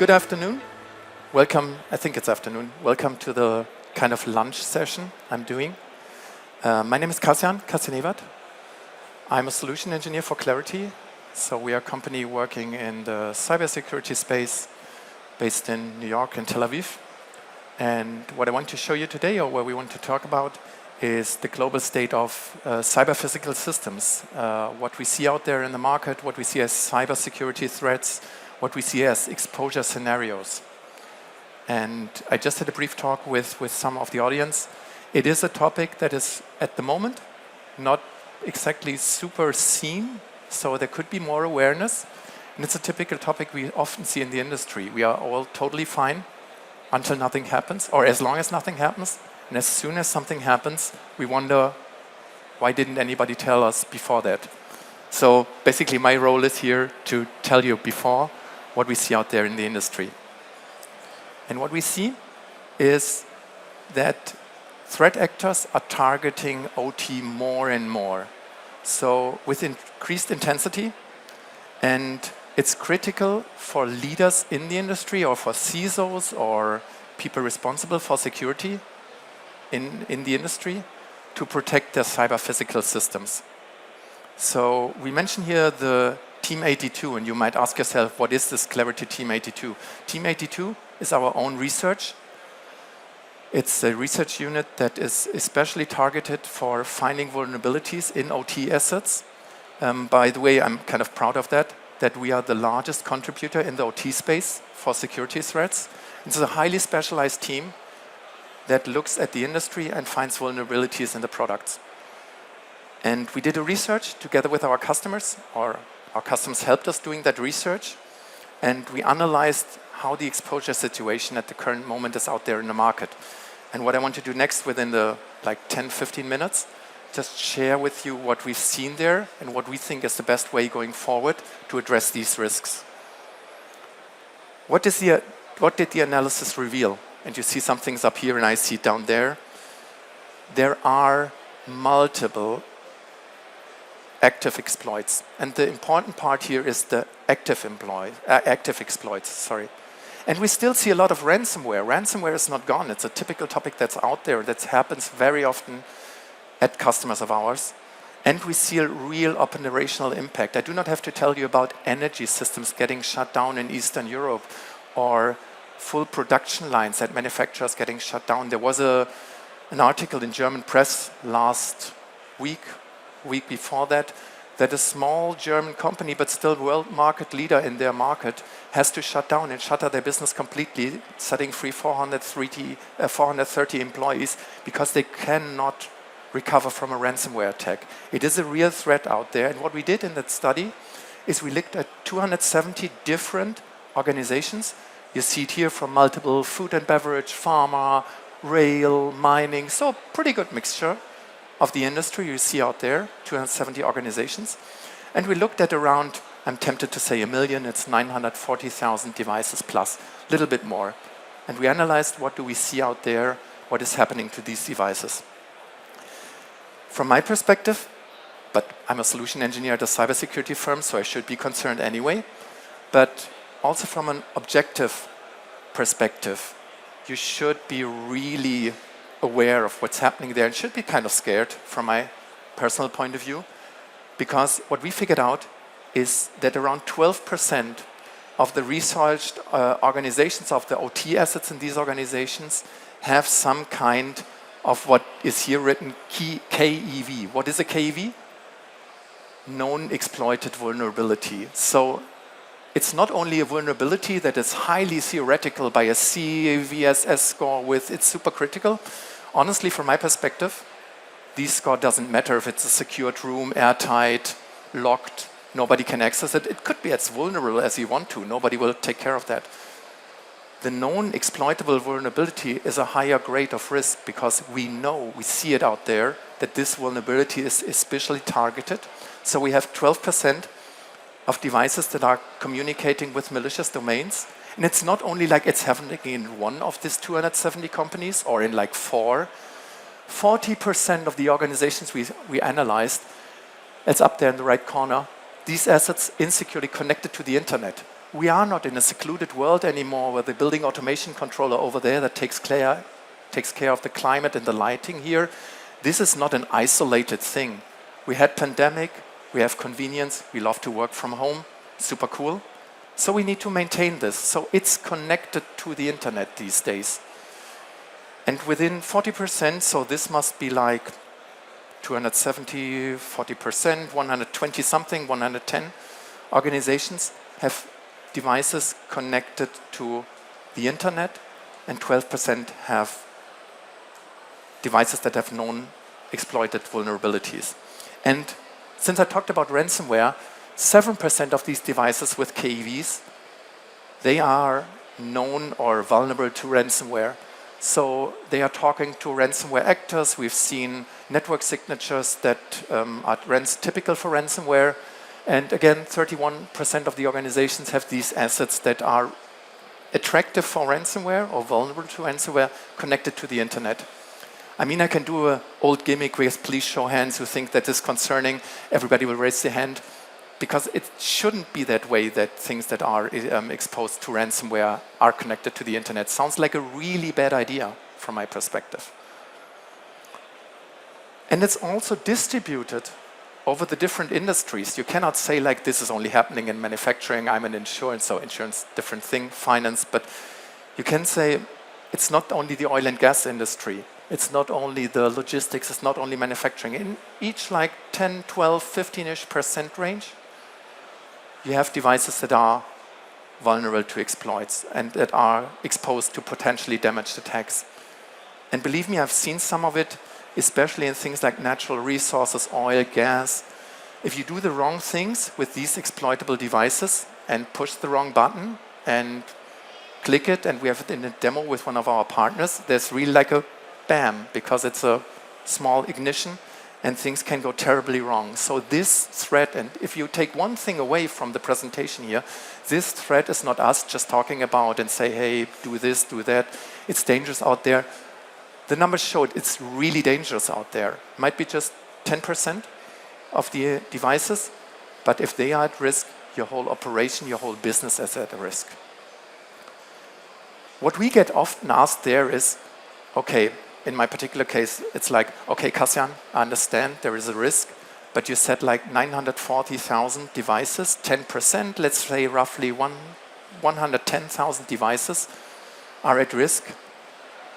Good afternoon. Welcome, I think it's afternoon. Welcome to the kind of lunch session I'm doing. My name is Kasan Kasanat. I'm a solution engineer for Claroty. So we are a company working in the cybersecurity space based in New York and Tel Aviv. And what I want to show you today, or what we want to talk about, is the global state of cyber-physical systems. What we see out there in the market, what we see as cybersecurity threats, what we see as exposure scenarios. And I just had a brief talk with some of the audience. It is a topic that is, at the moment, not exactly super seen, so there could be more awareness. And it's a typical topic we often see in the industry. We are all totally fine until nothing happens, or as long as nothing happens. And as soon as something happens, we wonder, why didn't anybody tell us before that? So basically, my role is here to tell you before what we see out there in the industry. And what we see is that threat actors are targeting OT more and more. So with increased intensity, and it's critical for leaders in the industry or for CISOs or people responsible for security in the industry to protect their cyber-physical systems. So we mentioned here the Team 82, and you might ask yourself, what is this Claroty Team 82? Team 82 is our own research. It's a research unit that is especially targeted for finding vulnerabilities in OT assets. By the way, I'm kind of proud of that we are the largest contributor in the OT space for security threats. It's a highly specialized team that looks at the industry and finds vulnerabilities in the products. And we did a research together with our customers, or our customers helped us doing that research, and we analyzed how the exposure situation at the current moment is out there in the market. And what I want to do next within the 10-15 minutes, just share with you what we've seen there and what we think is the best way going forward to address these risks. What did the analysis reveal? And you see some things up here and I see down there. There are multiple active exploits. And the important part here is the active exploits. And we still see a lot of ransomware. Ransomware is not gone. It's a typical topic that's out there that happens very often at customers of ours. And we see a real operational impact. I do not have to tell you about energy systems getting shut down in Eastern Europe or full production lines at manufacturers getting shut down. There was an article in German press last week before that a small German company, but still world market leader in their market, has to shut down and shutter their business completely, setting free 430 employees because they cannot recover from a ransomware attack. It is a real threat out there. And what we did in that study is we looked at 270 different organizations. You see it here from multiple food and beverage, pharma, rail, mining, so pretty good mixture of the industry you see out there, 270 organizations. And we looked at around, I'm tempted to say 1 million, it's 940,000 devices plus, a little bit more. And we analyzed what do we see out there, what is happening to these devices. From my perspective, but I'm a solution engineer at a cybersecurity firm, so I should be concerned anyway, but also from an objective perspective, you should be really aware of what's happening there and should be kind of scared from my personal point of view, because what we figured out is that around 12% of the researched organizations of the OT assets in these organizations have some kind of what is here written KEV. What is a KEV? Known exploited vulnerability. So it's not only a vulnerability that is highly theoretical by a CVSS score with it's super critical. Honestly, from my perspective, this score doesn't matter if it's a secured room, airtight, locked, nobody can access it. It could be as vulnerable as you want to. Nobody will take care of that. The known exploitable vulnerability is a higher grade of risk because we know, we see it out there, that this vulnerability is especially targeted. So we have 12% of devices that are communicating with malicious domains. And it's not only like it's happening in one of these 270 companies or in like 4. 40% of the organizations we analyzed, it's up there in the right corner, these assets insecurely connected to the internet. we are not in a secluded world anymore where the building automation controller over there that takes care of the climate and the lighting here. This is not an isolated thing. We had pandemic, we have convenience, we love to work from home, super cool. So we need to maintain this. So it's connected to the internet these days. And within 40%, so this must be like 270, 40%, 120 something, 110 organizations have devices connected to the internet, and 12% have devices that have known exploited vulnerabilities. And since I talked about ransomware, 7% of these devices with KEVs, they are known or vulnerable to ransomware. So they are talking to ransomware actors. We've seen network signatures that are typical for ransomware. And again, 31% of the organizations have these assets that are attractive for ransomware or vulnerable to ransomware connected to the internet. I mean, I can do an old gimmick with please show hands who think that is concerning. Everybody will raise their hand, because it shouldn't be that way that things that are exposed to ransomware are connected to the internet. Sounds like a really bad idea from my perspective. And it's also distributed over the different industries. You cannot say like this is only happening in manufacturing, I'm in insurance, so insurance, different thing, finance, but you can say it's not only the oil and gas industry, it's not only the logistics, it's not only manufacturing. In each like 10, 12, 15-ish% range, you have devices that are vulnerable to exploits and that are exposed to potentially damaged attacks. And believe me, I've seen some of it, especially in things like natural resources, oil, gas. If you do the wrong things with these exploitable devices and push the wrong button and click it, and we have it in a demo with one of our partners, there's really like a bam, because it's a small ignition and things can go terribly wrong. So this threat, and if you take one thing away from the presentation here, this threat is not us just talking about and say, hey, do this, do that. It's dangerous out there. The numbers showed it's really dangerous out there. Might be just 10% of the devices, but if they are at risk, your whole operation, your whole business is at risk. What we get often asked there is, okay, in my particular case, it's like, okay, Kasan, I understand there is a risk, but you said like 940,000 devices, 10%, let's say roughly 110,000 devices are at risk.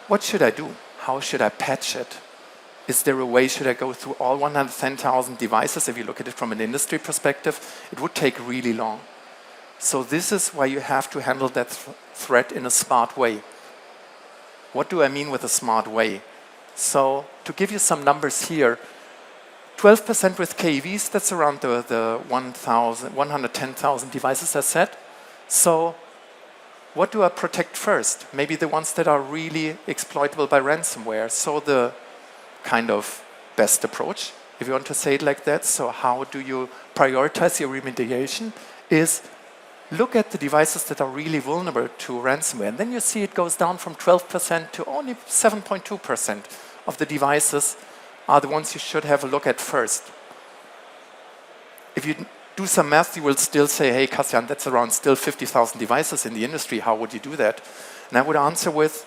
What should I do? How should I patch it? Is there a way, should I go through all 110,000 devices? If you look at it from an industry perspective, it would take really long. So this is why you have to handle that threat in a smart way. What do I mean with a smart way? So to give you some numbers here, 12% with KEVs, that's around the 110,000 devices I said. So what do I protect first? Maybe the ones that are really exploitable by ransomware. So the kind of best approach, if you want to say it like that, so how do you prioritize your remediation, is look at the devices that are really vulnerable to ransomware. And then you see it goes down from 12% to only 7.2% of the devices are the ones you should have a look at first. If you do some math, you will still say, hey, Kasan, that's around still 50,000 devices in the industry. How would you do that? And I would answer with,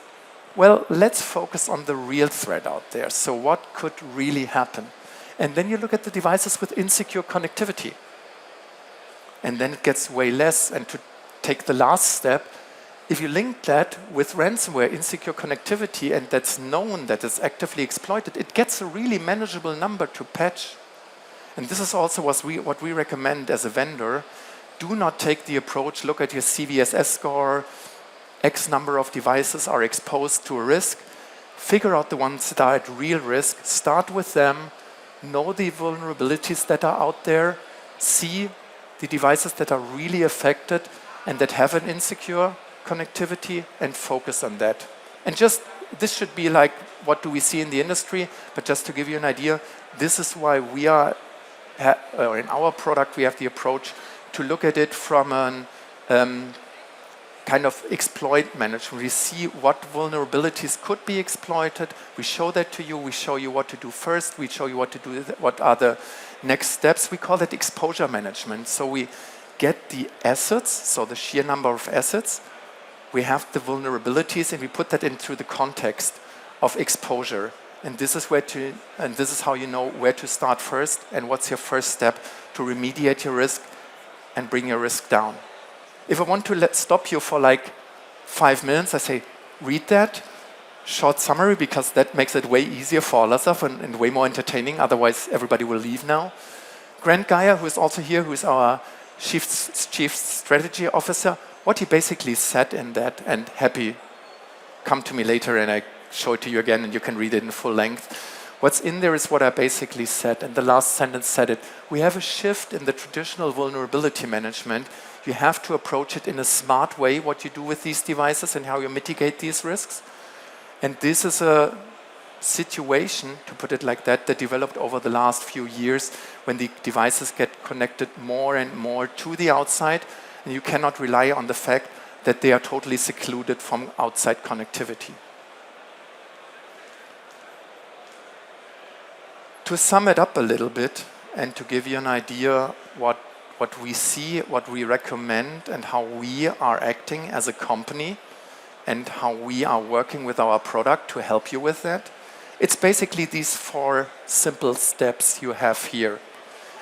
well, let's focus on the real threat out there. So what could really happen? And then you look at the devices with insecure connectivity. And then it gets way less. And to take the last step, if you link that with ransomware, insecure connectivity, and that's known that it's actively exploited, it gets a really manageable number to patch. And this is also what we recommend as a vendor. Do not take the approach, look at your CVSS score, X number of devices are exposed to a risk. Figure out the ones that are at real risk. Start with them. Know the vulnerabilities that are out there. See the devices that are really affected and that have an insecure connectivity, and focus on that. And just, this should be like, what do we see in the industry? But just to give you an idea, this is why we are, or in our product, we have the approach to look at it from an kind of exploit management. We see what vulnerabilities could be exploited. We show that to you. We show you what to do first. We show you what to do, what are the next steps. We call it exposure management. So we get the assets, so the sheer number of assets, we have the vulnerabilities, and we put that into the context of exposure. And this is how you know where to start first and what's your first step to remediate your risk and bring your risk down. If I want to stop you for like 5 minutes, I say, read that, short summary, because that makes it way easier for all of us and way more entertaining. Otherwise, everybody will leave now. Grant Geyer, who is also here, who is our Chief Strategy Officer, what he basically said in that, and happy, come to me later and I show it to you again and you can read it in full length. What's in there is what I basically said, and the last sentence said it. We have a shift in the traditional vulnerability management. You have to approach it in a smart way, what you do with these devices and how you mitigate these risks. And this is a situation, to put it like that developed over the last few years when the devices get connected more and more to the outside, and you cannot rely on the fact that they are totally secluded from outside connectivity. To sum it up a little bit and to give you an idea what we see, what we recommend, and how we are acting as a company, and how we are working with our product to help you with that, it's basically these 4 simple steps you have here.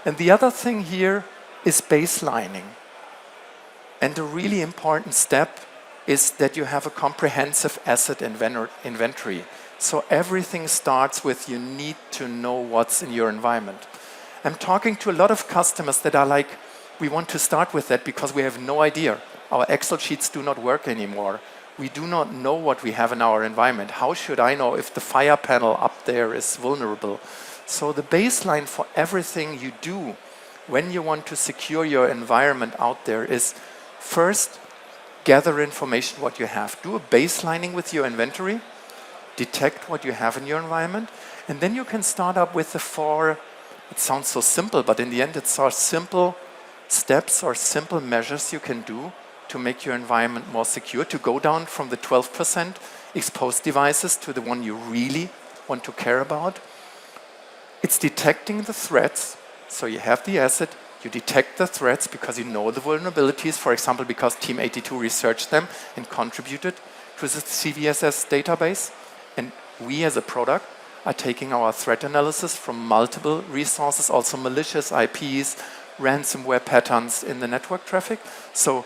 And the other thing here is baselining. And a really important step is that you have a comprehensive asset inventory. So everything starts with you need to know what's in your environment. I'm talking to a lot of customers that are like, we want to start with that because we have no idea. Our Excel sheets do not work anymore. We do not know what we have in our environment. How should I know if the fire panel up there is vulnerable? So the baseline for everything you do when you want to secure your environment out there is first, gather information what you have. Do a baselining with your inventory. Detect what you have in your environment. And then you can start up with the 4, it sounds so simple, but in the end it's our simple steps or simple measures you can do to make your environment more secure, to go down from the 12% exposed devices to the one you really want to care about. It's detecting the threats. So you have the asset, you detect the threats because you know the vulnerabilities, for example, because Team 82 researched them and contributed to the CVSS database. And we as a product are taking our threat analysis from multiple resources, also malicious IPs, ransomware patterns in the network traffic. So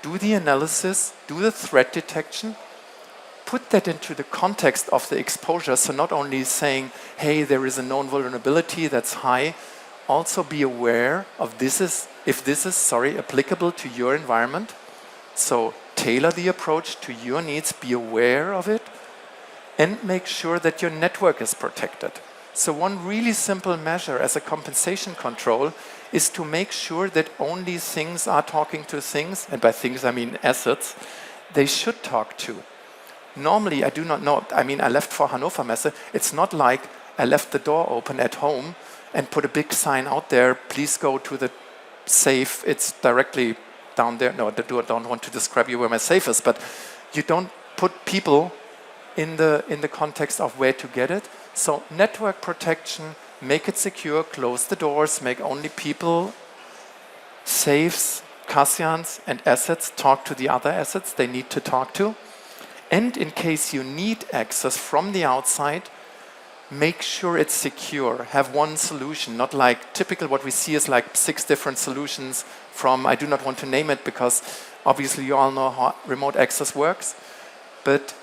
do the analysis, do the threat detection, put that into the context of the exposure. So not only saying, hey, there is a known vulnerability that's high, also be aware of if this is applicable to your environment. So tailor the approach to your needs, be aware of it, and make sure that your network is protected. So one really simple measure as a compensation control is to make sure that only things are talking to things, and by things I mean assets, they should talk to. Normally, I do not know, I left for Hannover Messe, it's not like I left the door open at home and put a big sign out there, please go to the safe, it's directly down there. No, I don't want to describe you where my safe is, but you don't put people in the context of where to get it. So network protection, make it secure, close the doors, make only people, safes, Kasyans, and assets talk to the other assets they need to talk to. And in case you need access from the outside, make sure it's secure. Have one solution, not like typical what we see is like 6 different solutions from, I do not want to name it because obviously you all know how remote access works. But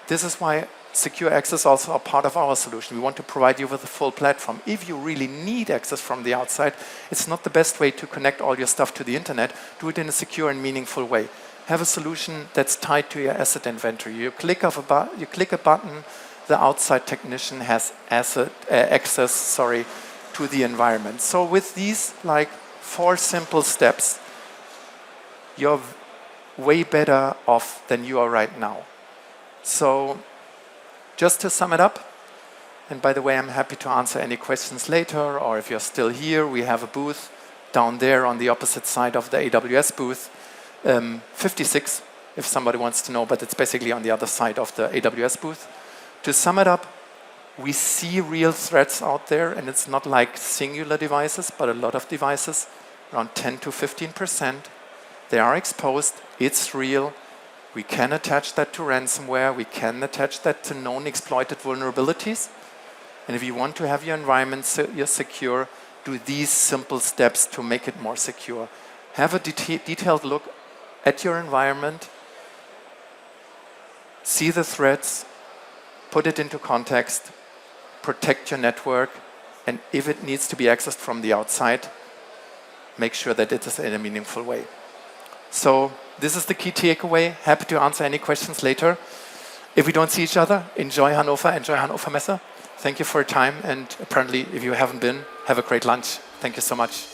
this is why secure access also are part of our solution. We want to provide you with a full platform. If you really need access from the outside, it's not the best way to connect all your stuff to the internet. Do it in a secure and meaningful way. Have a solution that's tied to your asset inventory. You click a button, the outside technician has access to the environment. So with these 4 simple steps, you're way better off than you are right now. So just to sum it up, and by the way, I'm happy to answer any questions later, or if you're still here, we have a booth down there on the opposite side of the AWS booth, 56, if somebody wants to know, but it's basically on the other side of the AWS booth. To sum it up, we see real threats out there, and it's not like singular devices, but a lot of devices around 10 to 15%. They are exposed, it's real. We can attach that to ransomware, we can attach that to known exploited vulnerabilities. And if you want to have your environment secure, do these simple steps to make it more secure. Have a detailed look at your environment, see the threats, put it into context, protect your network, and if it needs to be accessed from the outside, make sure that it is in a meaningful way. So this is the key takeaway. Happy to answer any questions later. If we don't see each other, enjoy Hannover, enjoy Hannover Messe. Thank you for your time, and apparently, if you haven't been, have a great lunch. Thank you so much.